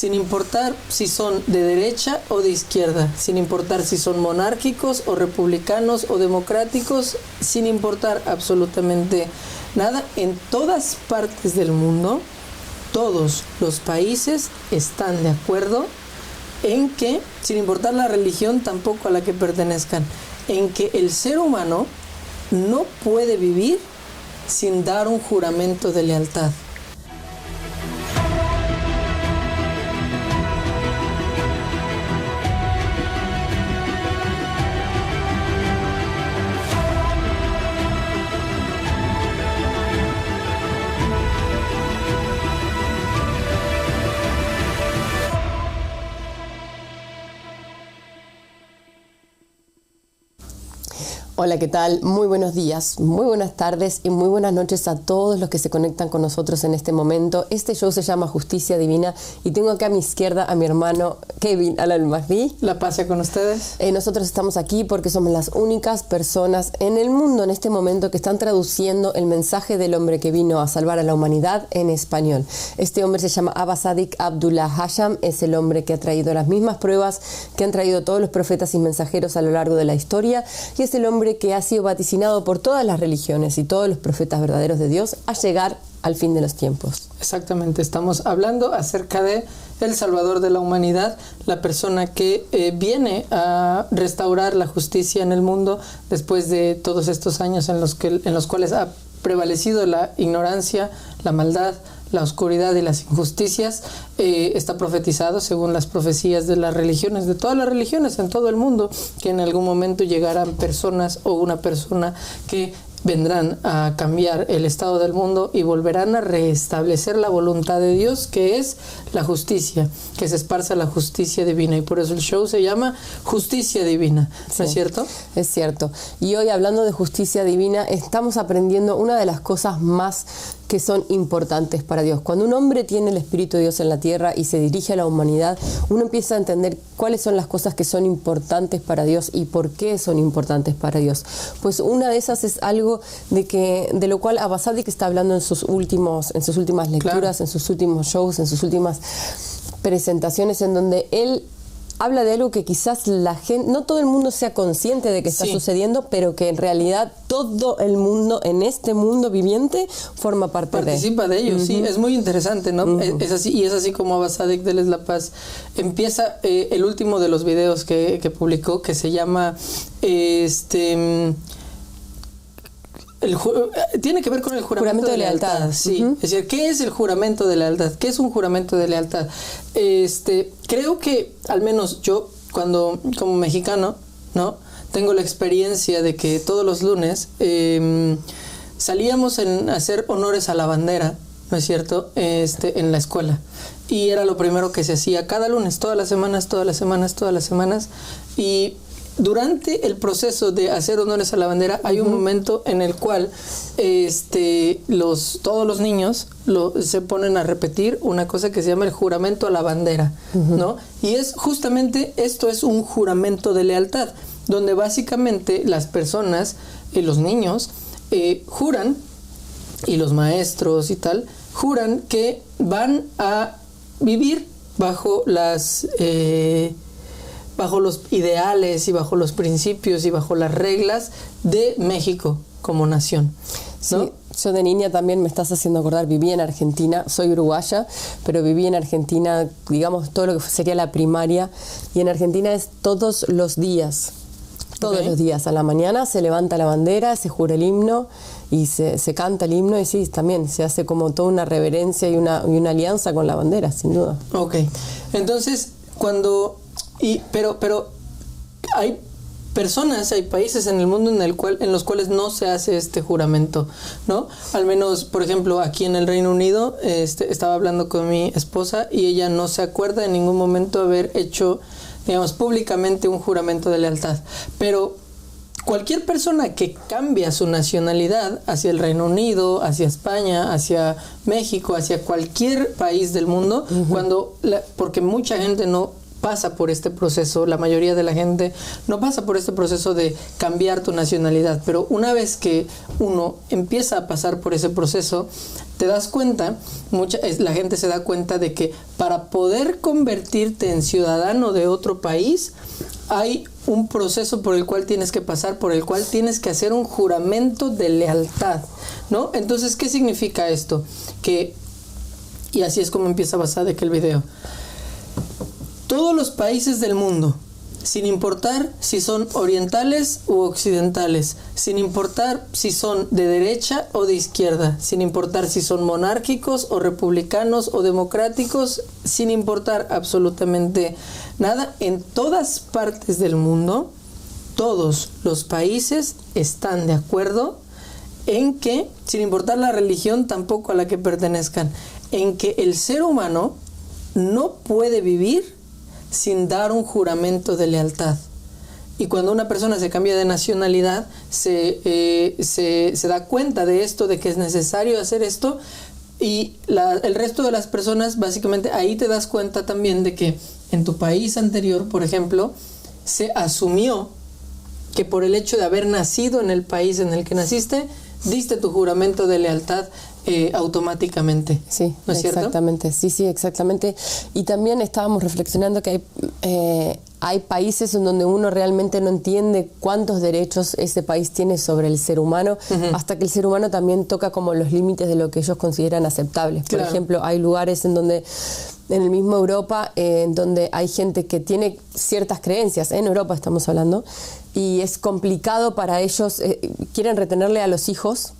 sin importar si son de derecha o de izquierda, sin importar si son monárquicos o republicanos o democráticos, sin importar absolutamente nada, en todas partes del mundo, todos los países están de acuerdo en que, sin importar la religión tampoco a la que pertenezcan, en que el ser humano no puede vivir sin dar un juramento de lealtad. Hola, ¿qué tal? Muy buenos días, muy buenas tardes y muy buenas noches a todos los que se conectan con nosotros en este momento. Este show se llama Justicia Divina y tengo acá a mi izquierda a mi hermano Kevin Al-Mahdi. La paz sea con ustedes. Nosotros estamos aquí porque somos las únicas personas en el mundo en este momento que están traduciendo el mensaje del hombre que vino a salvar a la humanidad en español. Este hombre se llama Abba Sadik Abdullah Hasham, es el hombre que ha traído las mismas pruebas que han traído todos los profetas y mensajeros a lo largo de la historia y es el hombre que ha sido vaticinado por todas las religiones y todos los profetas verdaderos de Dios a llegar al fin de los tiempos. Exactamente, estamos hablando acerca de el Salvador de la humanidad, la persona que viene a restaurar la justicia en el mundo después de todos estos años en los cuales ha prevalecido la ignorancia, la maldad, la oscuridad y las injusticias. Está profetizado según las profecías de las religiones, de todas las religiones en todo el mundo, que en algún momento llegarán personas o una persona que vendrán a cambiar el estado del mundo y volverán a restablecer la voluntad de Dios, que es la justicia, que se esparza la justicia divina, y por eso el show se llama Justicia Divina, ¿no Sí, es cierto? Es cierto. Y hoy, hablando de justicia divina, estamos aprendiendo una de las cosas más que son importantes para Dios. Cuando un hombre tiene el Espíritu de Dios en la tierra y se dirige a la humanidad, uno empieza a entender cuáles son las cosas que son importantes para Dios y por qué son importantes para Dios. Pues una de esas es algo de lo cual Abba Sadik está hablando en sus últimas lecturas, claro, en sus últimos shows, en sus últimas presentaciones, en donde él habla de algo que quizás la gente, no todo el mundo sea consciente de que está sucediendo, pero que en realidad todo el mundo en este mundo viviente forma parte participa de ello. Sí, es muy interesante, ¿no? Es así, y es así como Abba Sadik, déles la paz, empieza el último de los videos que publicó, que se llama tiene que ver con el juramento de lealtad. Sí, es decir, ¿qué es el juramento de lealtad? ¿Qué es un juramento de lealtad? Creo que, al menos yo, cuando como mexicano, ¿no?, tengo la experiencia de que todos los lunes salíamos a hacer honores a la bandera, ¿no es cierto?, en la escuela. Y era lo primero que se hacía cada lunes, todas las semanas. Y durante el proceso de hacer honores a la bandera hay un momento en el cual todos los niños se ponen a repetir una cosa que se llama el juramento a la bandera, ¿no? Y es justamente esto, es un juramento de lealtad, donde básicamente las personas, los niños, juran, y los maestros y tal, juran que van a vivir bajo los ideales y bajo los principios y bajo las reglas de México como nación, ¿no? Sí, yo de niña también me estás haciendo acordar, viví en Argentina, soy uruguaya, pero viví en Argentina, digamos, todo lo que sería la primaria, y en Argentina es todos los días, los días, a la mañana se levanta la bandera, se jura el himno y se canta el himno, y sí, también se hace como toda una reverencia y una alianza con la bandera, sin duda. Ok, entonces, pero hay personas, hay países en el mundo en los cuales no se hace este juramento, ¿no? Al menos, por ejemplo, aquí en el Reino Unido, estaba hablando con mi esposa y ella no se acuerda en ningún momento haber hecho, digamos, públicamente un juramento de lealtad. Pero cualquier persona que cambia su nacionalidad hacia el Reino Unido, hacia España, hacia México, hacia cualquier país del mundo, porque mucha gente no pasa por este proceso, la mayoría de la gente no pasa por este proceso de cambiar tu nacionalidad, pero una vez que uno empieza a pasar por ese proceso, te das cuenta, la gente se da cuenta de que para poder convertirte en ciudadano de otro país, hay un proceso por el cual tienes que pasar, por el cual tienes que hacer un juramento de lealtad, ¿no? Entonces, ¿qué significa esto? Y así es como empieza Basadek el video. Todos los países del mundo, sin importar si son orientales u occidentales, sin importar si son de derecha o de izquierda, sin importar si son monárquicos o republicanos o democráticos, sin importar absolutamente nada, en todas partes del mundo, todos los países están de acuerdo en que, sin importar la religión tampoco a la que pertenezcan, en que el ser humano no puede vivir sin dar un juramento de lealtad. Y cuando una persona se cambia de nacionalidad, se da cuenta de esto, de que es necesario hacer esto, y el resto de las personas, básicamente, ahí te das cuenta también de que en tu país anterior, por ejemplo, se asumió que por el hecho de haber nacido en el país en el que naciste, diste tu juramento de lealtad automáticamente. Sí, ¿no es cierto? exactamente. Sí, exactamente. Y también estábamos reflexionando que hay países en donde uno realmente no entiende cuántos derechos ese país tiene sobre el ser humano, hasta que el ser humano también toca como los límites de lo que ellos consideran aceptables. Por ejemplo, hay lugares en donde, en el mismo Europa, en donde hay gente que tiene ciertas creencias, en Europa estamos hablando, y es complicado para ellos, quieren retenerle a los hijos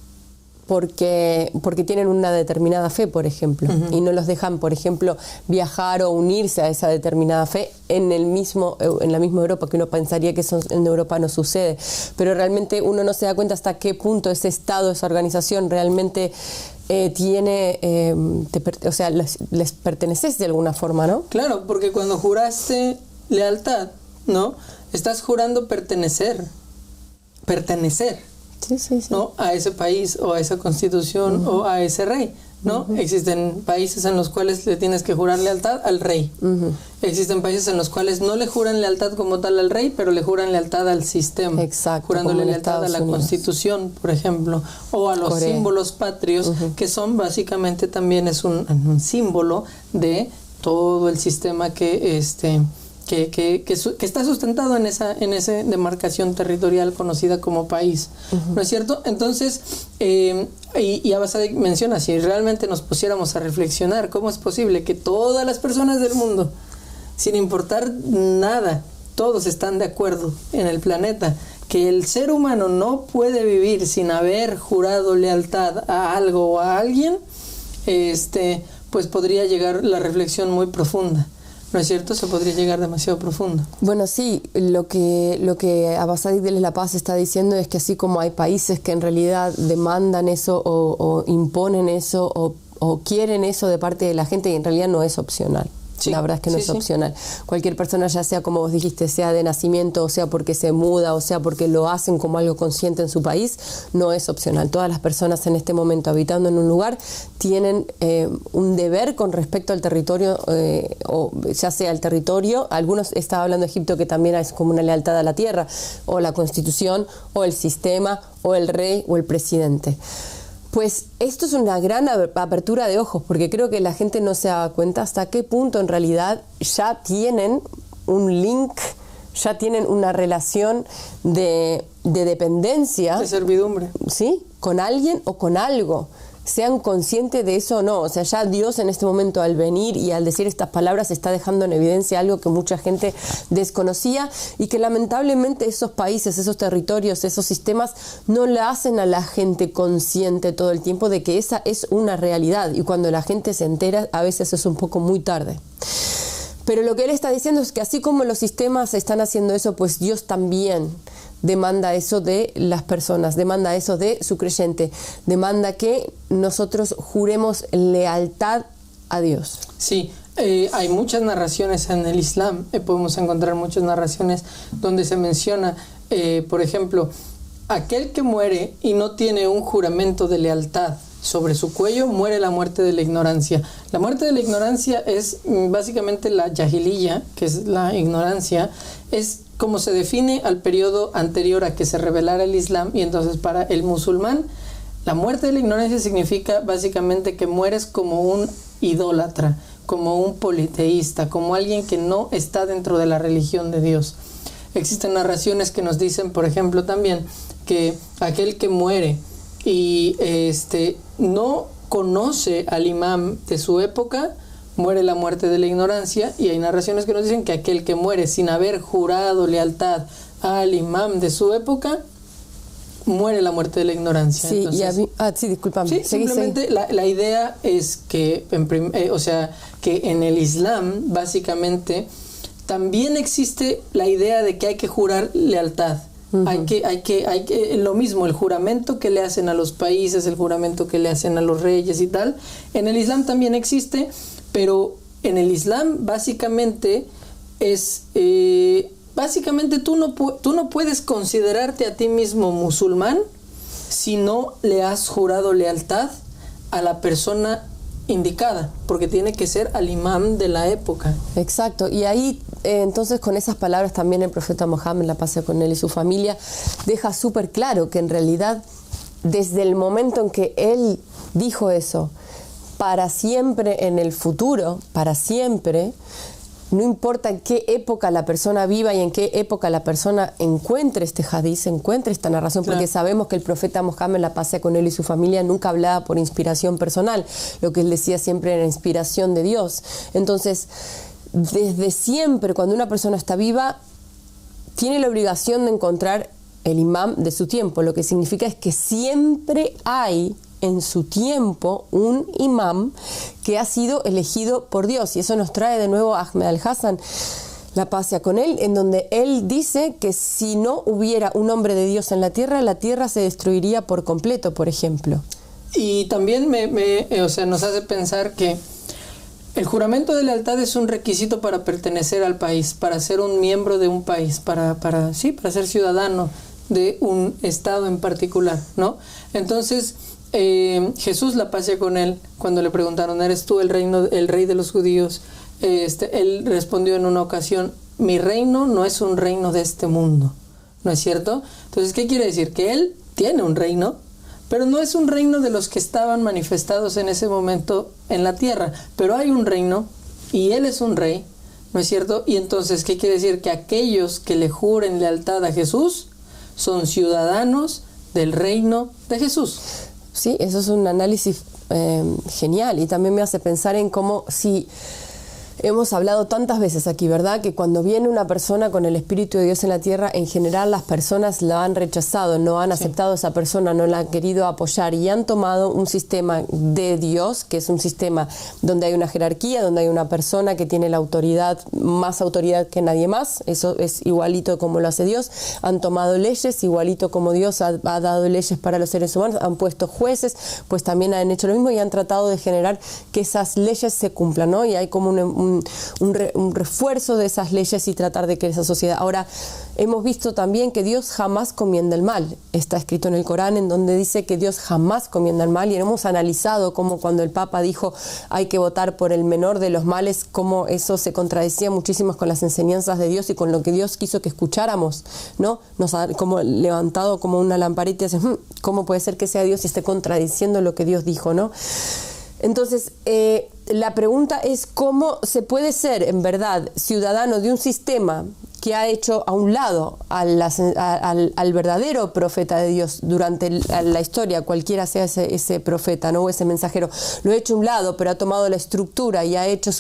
porque tienen una determinada fe, por ejemplo, y no los dejan, por ejemplo, viajar o unirse a esa determinada fe en la misma Europa, que uno pensaría que eso en Europa no sucede, pero realmente uno no se da cuenta hasta qué punto ese Estado, esa organización realmente les perteneces de alguna forma, ¿no? Claro, porque cuando juraste lealtad, ¿no? Estás jurando pertenecer. Sí. ¿No? A ese país o a esa constitución o a ese rey, ¿no? Existen países en los cuales le tienes que jurar lealtad al rey. Existen países en los cuales no le juran lealtad como tal al rey, pero le juran lealtad al sistema. Exacto, jurándole lealtad a la constitución, por ejemplo, o a los símbolos patrios, que son básicamente también es un símbolo de todo el sistema que está sustentado en esa demarcación territorial conocida como país, ¿no es cierto? Entonces, y Basadek menciona, si realmente nos pusiéramos a reflexionar, ¿cómo es posible que todas las personas del mundo, sin importar nada, todos están de acuerdo en el planeta, que el ser humano no puede vivir sin haber jurado lealtad a algo o a alguien? Pues podría llegar la reflexión muy profunda. ¿No es cierto? Se podría llegar demasiado profundo. Bueno, sí, lo que Basadek de La Paz está diciendo es que así como hay países que en realidad demandan eso o imponen eso o quieren eso de parte de la gente, y en realidad no es opcional. Sí, la verdad es que no es opcional. Cualquier persona, ya sea como vos dijiste, sea de nacimiento, o sea porque se muda, o sea porque lo hacen como algo consciente en su país, no es opcional. Todas las personas en este momento habitando en un lugar tienen un deber con respecto al territorio, o ya sea el territorio, algunos estaba hablando de Egipto, que también es como una lealtad a la tierra, o la constitución, o el sistema, o el rey, o el presidente. Pues esto es una gran apertura de ojos, porque creo que la gente no se da cuenta hasta qué punto en realidad ya tienen un link, ya tienen una relación de dependencia. De servidumbre. ¿Sí? Con alguien o con algo. Sean conscientes de eso o no. O sea, ya Dios en este momento, al venir y al decir estas palabras, está dejando en evidencia algo que mucha gente desconocía, y que lamentablemente esos países, esos territorios, esos sistemas no le hacen a la gente consciente todo el tiempo de que esa es una realidad, y cuando la gente se entera a veces es un poco muy tarde. Pero lo que él está diciendo es que así como los sistemas están haciendo eso, pues Dios también demanda eso de las personas, demanda eso de su creyente, demanda que nosotros juremos lealtad a Dios. Sí, hay muchas narraciones en el Islam, podemos encontrar muchas narraciones donde se menciona, por ejemplo, aquel que muere y no tiene un juramento de lealtad sobre su cuello, muere la muerte de la ignorancia. La muerte de la ignorancia es básicamente la jahiliya, que es la ignorancia, es como se define al periodo anterior a que se revelara el Islam, y entonces para el musulmán La muerte de la ignorancia significa básicamente que mueres como un idólatra, como un politeísta, como alguien que no está dentro de la religión de Dios. Existen narraciones que nos dicen, por ejemplo, también que aquel que muere y no conoce al imam de su época, muere la muerte de la ignorancia, y hay narraciones que nos dicen que aquel que muere sin haber jurado lealtad al imam de su época, muere la muerte de la ignorancia. Sí, entonces, discúlpame. Sí, simplemente la idea es que, que en el Islam, básicamente, también existe la idea de que hay que jurar lealtad. Uh-huh. Hay que lo mismo, el juramento que le hacen a los países, el juramento que le hacen a los reyes y tal, en el Islam también existe, pero en el Islam básicamente es básicamente tú no puedes considerarte a ti mismo musulmán si no le has jurado lealtad a la persona indicada, porque tiene que ser al imam de la época. Exacto, y ahí entonces con esas palabras también el profeta Mohammed, la paz sea con él y su familia, deja súper claro que en realidad desde el momento en que él dijo eso, para siempre en el futuro, para siempre, no importa en qué época la persona viva y en qué época la persona encuentre este hadiz, encuentre esta narración, porque sabemos que el profeta Mohammed, la paz sea con él y su familia, nunca hablaba por inspiración personal, lo que él decía siempre era inspiración de Dios. Entonces, desde siempre, cuando una persona está viva, tiene la obligación de encontrar el imam de su tiempo, lo que significa es que siempre hay en su tiempo un imam que ha sido elegido por Dios. Y eso nos trae de nuevo a Ahmed al-Hassan, la paz sea con él, en donde él dice que si no hubiera un hombre de Dios en la tierra se destruiría por completo, por ejemplo. Y también nos hace pensar que el juramento de lealtad es un requisito para pertenecer al país, para ser un miembro de un país, para ser ciudadano de un estado en particular, ¿no? Entonces, Jesús, la paz sea con él, cuando le preguntaron, ¿eres tú el rey de los judíos? Él respondió en una ocasión, mi reino no es un reino de este mundo, ¿no es cierto? Entonces, ¿qué quiere decir? Que él tiene un reino, pero no es un reino de los que estaban manifestados en ese momento en la tierra, pero hay un reino y él es un rey, ¿no es cierto? Y entonces, ¿qué quiere decir? Que aquellos que le juren lealtad a Jesús son ciudadanos del reino de Jesús. Sí, eso es un análisis genial, y también me hace pensar en cómo si hemos hablado tantas veces aquí, ¿verdad? Que cuando viene una persona con el Espíritu de Dios en la tierra, en general las personas la han rechazado, no han aceptado a esa persona, no la han querido apoyar y han tomado un sistema de Dios, que es un sistema donde hay una jerarquía, donde hay una persona que tiene la autoridad, más autoridad que nadie más, eso es igualito como lo hace Dios, han tomado leyes igualito como Dios ha dado leyes para los seres humanos, han puesto jueces, pues también han hecho lo mismo y han tratado de generar que esas leyes se cumplan, ¿no? Y hay como un refuerzo de esas leyes y tratar de que esa sociedad... Ahora, hemos visto también que Dios jamás comienda el mal. Está escrito en el Corán, en donde dice que Dios jamás comienda el mal, y hemos analizado cómo cuando el Papa dijo hay que votar por el menor de los males, cómo eso se contradecía muchísimo con las enseñanzas de Dios y con lo que Dios quiso que escucháramos, ¿no? Nos ha como levantado como una lamparita y dice, ¿cómo puede ser que sea Dios y esté contradiciendo lo que Dios dijo, ¿no? Entonces, la pregunta es cómo se puede ser, en verdad, ciudadano de un sistema que ha hecho a un lado al verdadero profeta de Dios durante la historia, cualquiera sea ese profeta, ¿no? O ese mensajero, lo ha hecho a un lado, pero ha tomado la estructura y ha hecho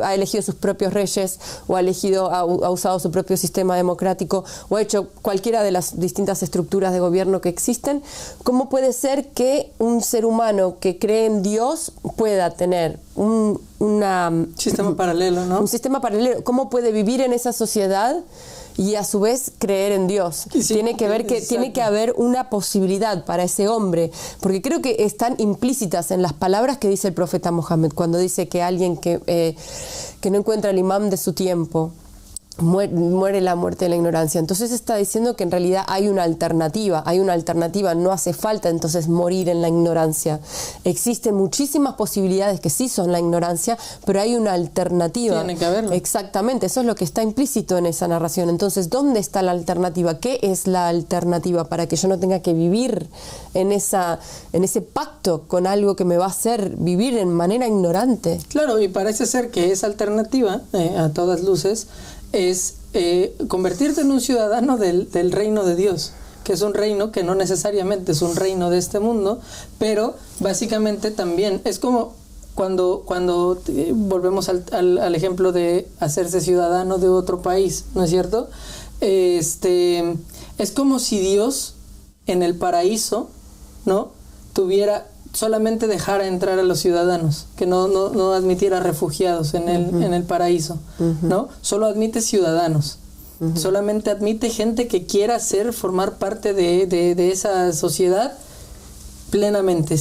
ha elegido sus propios reyes, o ha usado su propio sistema democrático, o ha hecho cualquiera de las distintas estructuras de gobierno que existen. ¿Cómo puede ser que un ser humano que cree en Dios pueda tener un sistema paralelo, ¿no? Un sistema paralelo. ¿Cómo puede vivir en esa sociedad y a su vez creer en Dios? Sí, tiene que haber una posibilidad para ese hombre, porque creo que están implícitas en las palabras que dice el profeta Mohammed cuando dice que alguien que no encuentra el imam de su tiempo muere la muerte de la ignorancia. Entonces está diciendo que en realidad hay una alternativa, no hace falta entonces morir en la ignorancia. Existen muchísimas posibilidades que sí son la ignorancia, pero hay una alternativa. Tiene que haberlo. Exactamente, eso es lo que está implícito en esa narración. Entonces, ¿dónde está la alternativa? ¿Qué es la alternativa para que yo no tenga que vivir en ese pacto con algo que me va a hacer vivir en manera ignorante? Claro, y parece ser que esa alternativa, a todas luces, es convertirte en un ciudadano del reino de Dios, que es un reino que no necesariamente es un reino de este mundo, pero básicamente también es como cuando volvemos al ejemplo de hacerse ciudadano de otro país, ¿no es cierto? Es como si Dios en el paraíso, ¿no?, solamente dejara entrar a los ciudadanos, que no admitiera refugiados en el paraíso, ¿no? Solo admite ciudadanos, solamente admite gente que quiera formar parte de esa sociedad plenamente,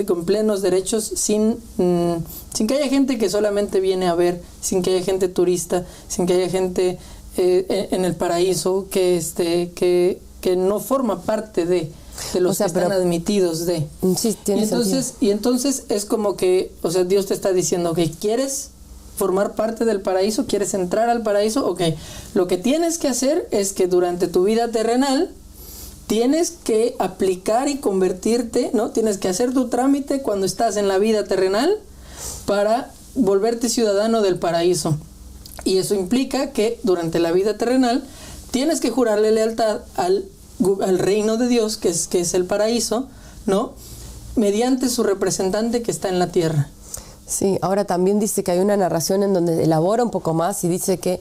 con plenos derechos, sin que haya gente que solamente viene a ver, sin que haya gente turista, sin que haya gente en el paraíso que no forma parte de los que están admitidos de. Sí, tiene sentido. Y entonces es como que, o sea, Dios te está diciendo que quieres formar parte del paraíso, quieres entrar al paraíso, ok, lo que tienes que hacer es que durante tu vida terrenal tienes que aplicar y convertirte, ¿no? Tienes que hacer tu trámite cuando estás en la vida terrenal para volverte ciudadano del paraíso. Y eso implica que durante la vida terrenal tienes que jurarle lealtad al reino de Dios, que es el paraíso, ¿no?, mediante su representante que está en la tierra. Sí, ahora también dice que hay una narración en donde elabora un poco más y dice que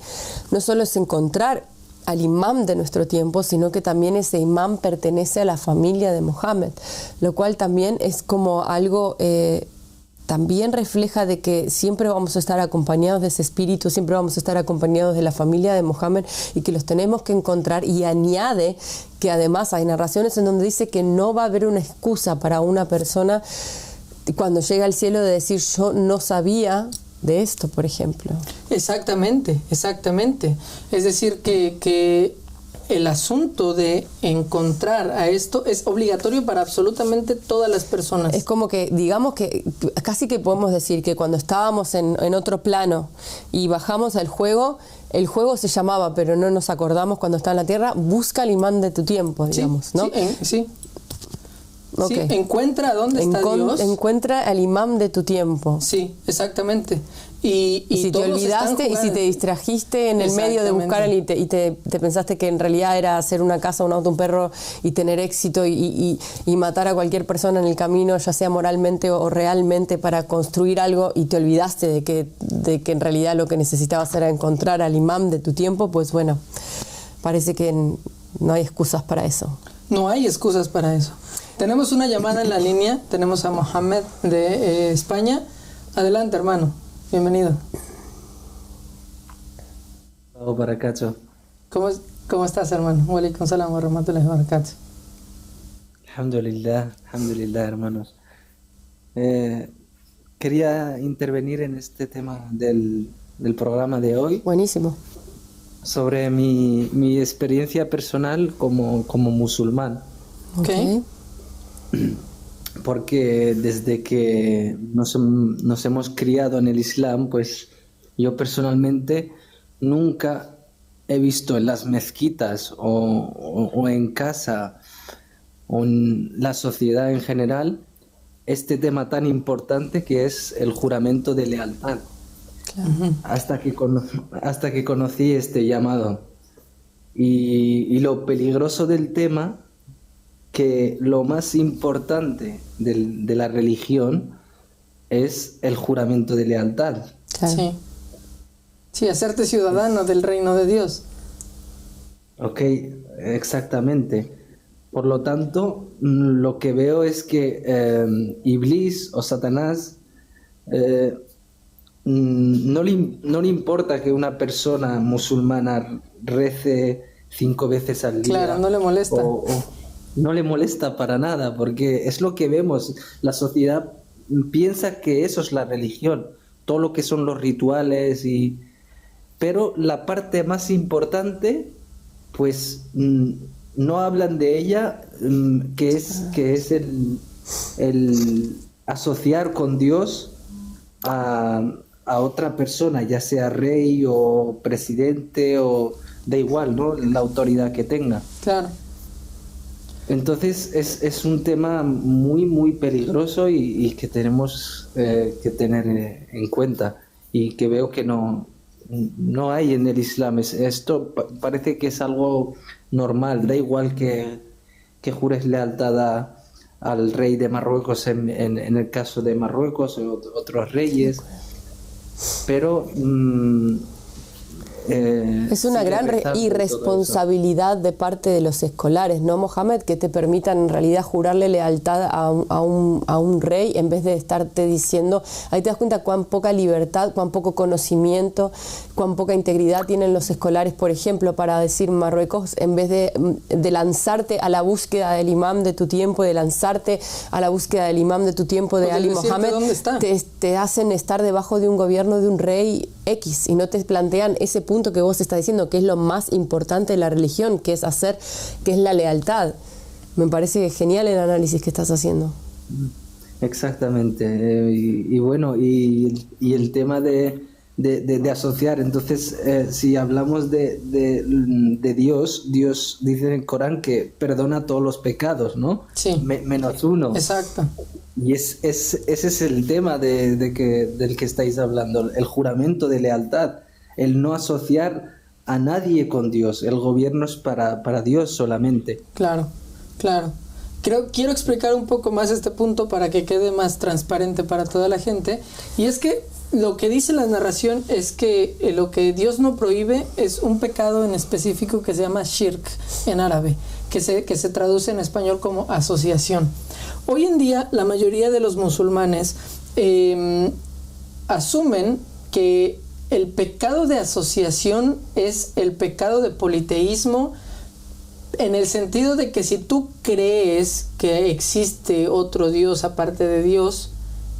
no solo es encontrar al imam de nuestro tiempo, sino que también ese imam pertenece a la familia de Mohammed, lo cual también es como algo... también refleja de que siempre vamos a estar acompañados de ese espíritu, siempre vamos a estar acompañados de la familia de Mohammed y que los tenemos que encontrar, y añade que además hay narraciones en donde dice que no va a haber una excusa para una persona cuando llega al cielo de decir yo no sabía de esto, por ejemplo. Exactamente. Es decir, que el asunto de encontrar a esto es obligatorio para absolutamente todas las personas. Es como que, digamos que, casi que podemos decir que cuando estábamos en otro plano y bajamos al juego, el juego se llamaba, pero no nos acordamos cuando está en la Tierra, busca el imán de tu tiempo, digamos, ¿no? Sí. Okay. Sí, encuentra dónde está Dios. Encuentra al imán de tu tiempo. Sí, exactamente. Y si te olvidaste y si te distrajiste en el medio de buscar y te pensaste que en realidad era hacer una casa, un auto, un perro y tener éxito y matar a cualquier persona en el camino, ya sea moralmente o realmente, para construir algo, y te olvidaste de que en realidad lo que necesitabas era encontrar al imán de tu tiempo, pues bueno, parece que no hay excusas para eso. No hay excusas para eso. Tenemos una llamada en la línea, tenemos a Mohamed de España. Adelante, hermano. Bienvenido. Hola, barakatuh. ¿Cómo estás, hermano? Wa alaikum salam wa rahmatullahi wa barakatuh. Alhamdulillah, hermanos. Quería intervenir en este tema del programa de hoy. Buenísimo. Sobre mi experiencia personal como musulmán. Okay. Porque desde que nos hemos criado en el Islam, pues yo personalmente nunca he visto en las mezquitas o en casa o en la sociedad en general este tema tan importante que es el juramento de lealtad. Claro. Hasta que conocí este llamado. Y lo peligroso del tema, que lo más importante de la religión es el juramento de lealtad. Claro. Sí, hacerte ciudadano del reino de Dios. Ok, exactamente. Por lo tanto, lo que veo es que Iblis o Satanás no le importa que una persona musulmana rece 5 veces al día. Claro, no le molesta. No le molesta para nada, porque es lo que vemos. La sociedad piensa que eso es la religión. Todo lo que son los rituales y pero la parte más importante, pues no hablan de ella, que es el asociar con Dios a otra persona, ya sea rey o presidente o da igual, ¿no? La autoridad que tenga. Claro. Entonces es un tema muy, muy peligroso y que tenemos que tener en cuenta, y que veo que no hay en el Islam. Esto parece que es algo normal, da igual que jures lealtad al rey de Marruecos en el caso de Marruecos o otros reyes, pero es una gran irresponsabilidad de parte de los escolares, ¿no, Mohamed? Que te permitan en realidad jurarle lealtad a un rey en vez de estarte diciendo. Ahí te das cuenta cuán poca libertad, cuán poco conocimiento, cuán poca integridad tienen los escolares, por ejemplo, para decir Marruecos, en vez de lanzarte a la búsqueda del imam de tu tiempo, de lanzarte a la búsqueda del imam de tu tiempo, de Ali Mohamed, te hacen estar debajo de un gobierno de un rey X, y no te plantean ese punto que vos estás diciendo, que es lo más importante de la religión, que es la lealtad. Me parece genial el análisis que estás haciendo. Exactamente. Y bueno, y el tema de asociar. Entonces, si hablamos de Dios dice en el Corán que perdona todos los pecados, ¿no? Sí. Menos uno. Exacto. Y ese es el tema del que estáis hablando, el juramento de lealtad, el no asociar a nadie con Dios. El gobierno es para Dios solamente. Claro. Quiero explicar un poco más este punto para que quede más transparente para toda la gente. Y es que lo que dice la narración es que lo que Dios no prohíbe es un pecado en específico que se llama shirk en árabe, que se traduce en español como asociación. Hoy en día la mayoría de los musulmanes asumen que el pecado de asociación es el pecado de politeísmo, en el sentido de que si tú crees que existe otro Dios aparte de Dios,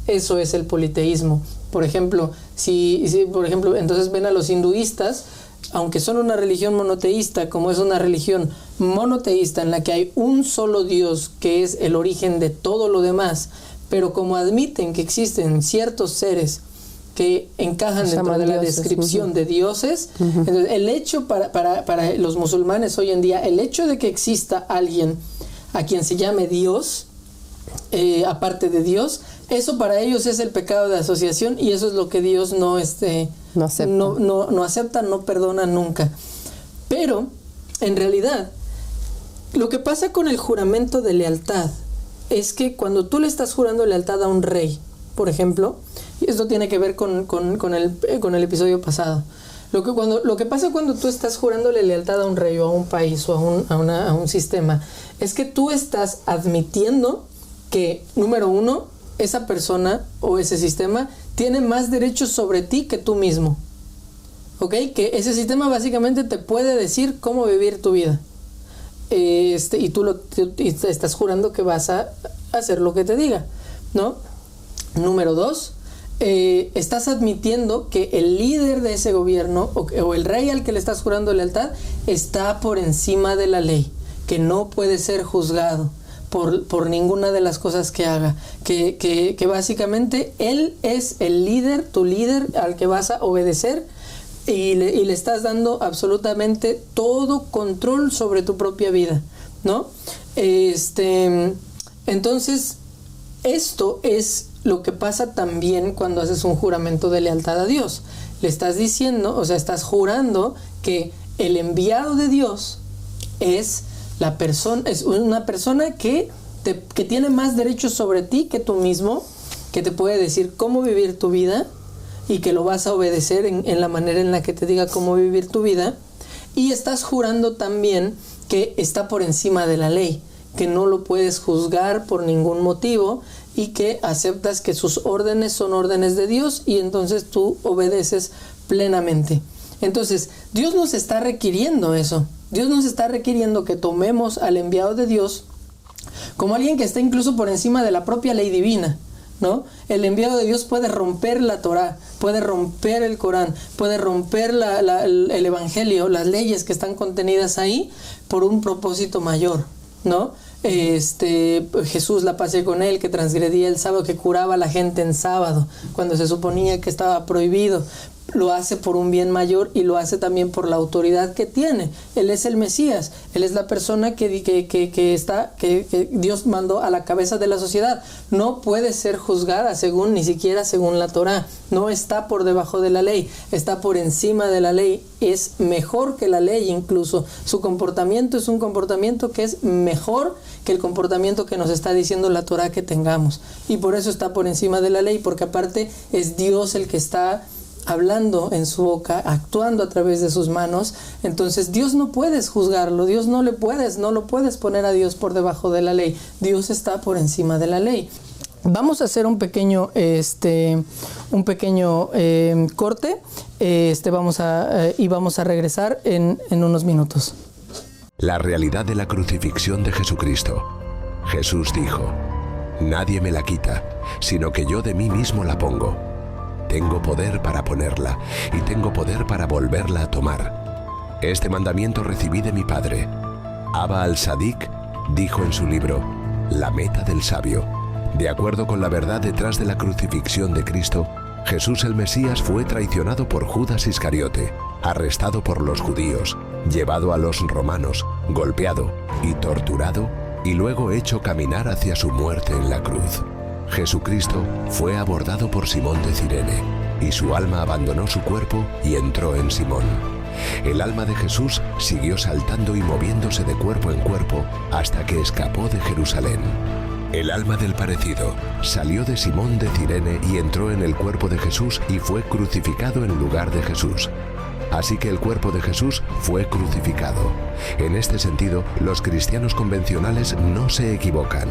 eso es el politeísmo. Por ejemplo, entonces ven a los hinduistas, aunque son una religión monoteísta, como es una religión monoteísta en la que hay un solo Dios que es el origen de todo lo demás, pero como admiten que existen ciertos seres que encajan dentro de la descripción de dioses, entonces el hecho para los musulmanes hoy en día, el hecho de que exista alguien a quien se llame Dios, aparte de Dios, eso para ellos es el pecado de asociación, y eso es lo que Dios no acepta, no perdona nunca. Pero en realidad lo que pasa con el juramento de lealtad es que cuando tú le estás jurando lealtad a un rey, por ejemplo, y esto tiene que ver con el episodio pasado, lo que pasa cuando tú estás jurándole lealtad a un rey o a un país o a un sistema, es que tú estás admitiendo que, número uno, esa persona o ese sistema tiene más derechos sobre ti que tú mismo. ¿Ok? Que ese sistema básicamente te puede decir cómo vivir tu vida. Y tú estás jurando que vas a hacer lo que te diga, ¿no? Número dos, estás admitiendo que el líder de ese gobierno o el rey al que le estás jurando lealtad está por encima de la ley, que no puede ser juzgado por ninguna de las cosas que haga, que básicamente él es el líder, tu líder al que vas a obedecer, y le estás dando absolutamente todo control sobre tu propia vida, ¿no? Entonces, esto es lo que pasa también cuando haces un juramento de lealtad a Dios. Le estás diciendo, o sea, estás jurando que el enviado de Dios es una persona que tiene más derechos sobre ti que tú mismo, que te puede decir cómo vivir tu vida y que lo vas a obedecer en la manera en la que te diga cómo vivir tu vida. Y estás jurando también que está por encima de la ley, que no lo puedes juzgar por ningún motivo y que aceptas que sus órdenes son órdenes de Dios, y entonces tú obedeces plenamente. Entonces, Dios nos está requiriendo eso. Dios nos está requiriendo que tomemos al enviado de Dios como alguien que está incluso por encima de la propia ley divina, ¿no? El enviado de Dios puede romper la Torá, puede romper el Corán, puede romper el Evangelio, las leyes que están contenidas ahí por un propósito mayor, ¿no? Jesús, la paz sea con él, que transgredía el sábado, que curaba a la gente en sábado, cuando se suponía que estaba prohibido. Lo hace por un bien mayor y lo hace también por la autoridad que tiene. Él es el Mesías, él es la persona que Dios mandó a la cabeza de la sociedad. No puede ser juzgada ni siquiera según la Torá. No está por debajo de la ley, está por encima de la ley. Es mejor que la ley incluso. Su comportamiento es un comportamiento que es mejor que el comportamiento que nos está diciendo la Torá que tengamos. Y por eso está por encima de la ley, porque aparte es Dios el que está hablando en su boca, actuando a través de sus manos. Entonces Dios no puedes juzgarlo, no lo puedes poner a Dios por debajo de la ley. Dios está por encima de la ley. Vamos a hacer un pequeño corte, vamos a regresar en unos minutos. La realidad de la crucifixión de Jesucristo. Jesús dijo: nadie me la quita, sino que yo de mí mismo la pongo. Tengo poder para ponerla y tengo poder para volverla a tomar. Este mandamiento recibí de mi Padre. Abba al-Sadiq dijo en su libro La meta del sabio: de acuerdo con la verdad detrás de la crucifixión de Cristo, Jesús el Mesías fue traicionado por Judas Iscariote, arrestado por los judíos, llevado a los romanos, golpeado y torturado, y luego hecho caminar hacia su muerte en la cruz. Jesucristo fue abordado por Simón de Cirene, y su alma abandonó su cuerpo y entró en Simón. El alma de Jesús siguió saltando y moviéndose de cuerpo en cuerpo hasta que escapó de Jerusalén. El alma del parecido salió de Simón de Cirene y entró en el cuerpo de Jesús y fue crucificado en lugar de Jesús. Así que el cuerpo de Jesús fue crucificado. En este sentido, los cristianos convencionales no se equivocan.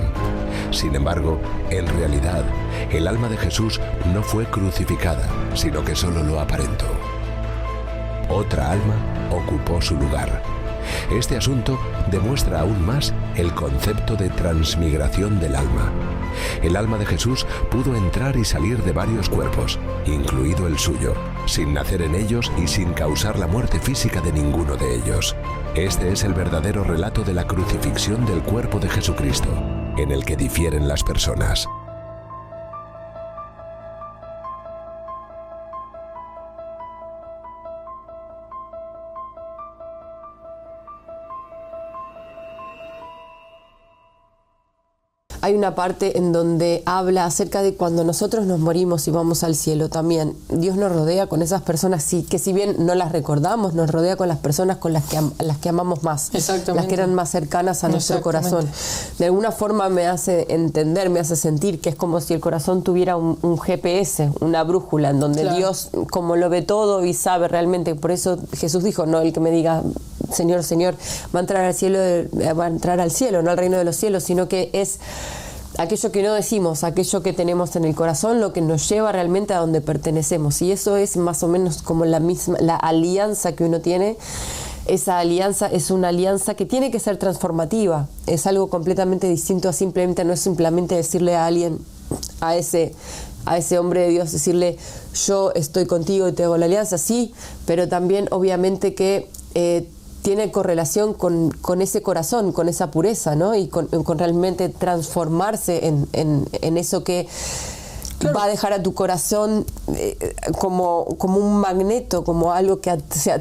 Sin embargo, en realidad, el alma de Jesús no fue crucificada, sino que solo lo aparentó. Otra alma ocupó su lugar. Este asunto demuestra aún más el concepto de transmigración del alma. El alma de Jesús pudo entrar y salir de varios cuerpos, incluido el suyo, sin nacer en ellos y sin causar la muerte física de ninguno de ellos. Este es el verdadero relato de la crucifixión del cuerpo de Jesucristo, en el que difieren las personas. Hay una parte en donde habla acerca de cuando nosotros nos morimos y vamos al cielo también. Dios nos rodea con esas personas que si bien no las recordamos, nos rodea con las personas con las que amamos más. Exactamente. Las que eran más cercanas a nuestro corazón. De alguna forma me hace entender, me hace sentir que es como si el corazón tuviera un GPS, una brújula, en donde claro, Dios como lo ve todo y sabe realmente. Por eso Jesús dijo, no el que me diga Señor, Señor, va a entrar al cielo, no al reino de los cielos, sino que es aquello que no decimos, aquello que tenemos en el corazón, lo que nos lleva realmente a donde pertenecemos. Y eso es más o menos como la alianza que uno tiene. Esa alianza es una alianza que tiene que ser transformativa. Es algo completamente distinto a simplemente, no es simplemente decirle a alguien, a ese hombre de Dios, decirle, yo estoy contigo y te hago la alianza, sí, pero también obviamente que tiene correlación con ese corazón, con esa pureza, ¿no? Y con realmente transformarse en eso que claro, va a dejar a tu corazón como un magneto, como algo que se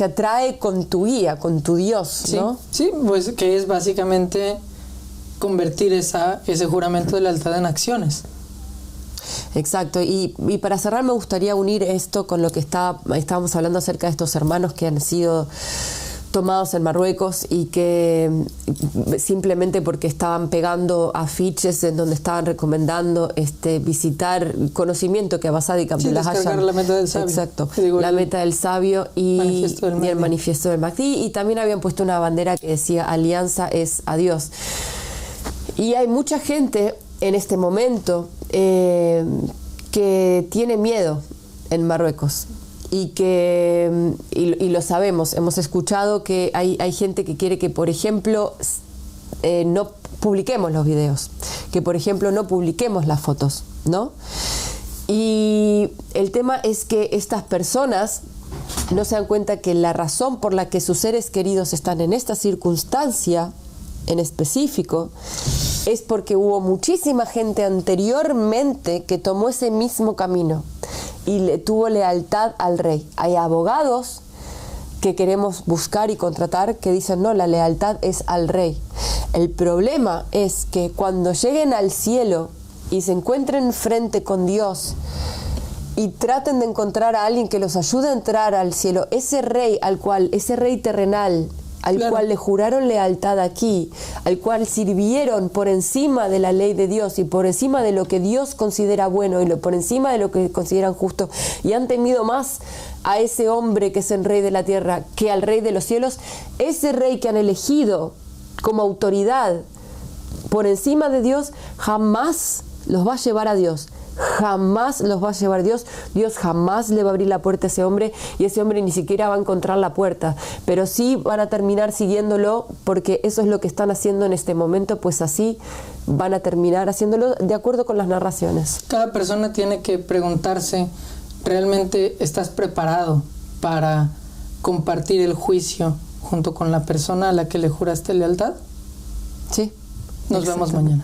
atrae con tu guía, con tu Dios, ¿no? Sí, pues que es básicamente convertir ese juramento de lealtad en acciones. Exacto, y para cerrar me gustaría unir esto con lo que estábamos hablando acerca de estos hermanos que han sido tomados en Marruecos y que simplemente porque estaban pegando afiches en donde estaban recomendando visitar conocimiento que Abasadi Abdullah Hassan, la meta del sabio. Exacto, la meta del sabio y el manifiesto del Mahdi, y también habían puesto una bandera que decía alianza es a Dios. Y hay mucha gente en este momento que tiene miedo en Marruecos. Y lo sabemos, hemos escuchado que hay gente que quiere que, por ejemplo, no publiquemos los videos, que por ejemplo no publiquemos las fotos, ¿no? Y el tema es que estas personas no se dan cuenta que la razón por la que sus seres queridos están en esta circunstancia en específico es porque hubo muchísima gente anteriormente que tomó ese mismo camino y le tuvo lealtad al rey. Hay abogados que queremos buscar y contratar que dicen no, la lealtad es al rey. El problema es que cuando lleguen al cielo y se encuentren frente con Dios y traten de encontrar a alguien que los ayude a entrar al cielo, ese rey terrenal al cual le juraron lealtad aquí, al cual sirvieron por encima de la ley de Dios y por encima de lo que Dios considera bueno y por encima de lo que consideran justo, y han temido más a ese hombre que es el rey de la tierra que al rey de los cielos, ese rey que han elegido como autoridad por encima de Dios jamás los va a llevar a Dios. Jamás los va a llevar Dios. Dios jamás le va a abrir la puerta a ese hombre y ese hombre ni siquiera va a encontrar la puerta, pero sí van a terminar siguiéndolo porque eso es lo que están haciendo en este momento, pues así van a terminar haciéndolo de acuerdo con las narraciones. Cada persona tiene que preguntarse, ¿realmente estás preparado para compartir el juicio junto con la persona a la que le juraste lealtad? Sí. Nos vemos mañana.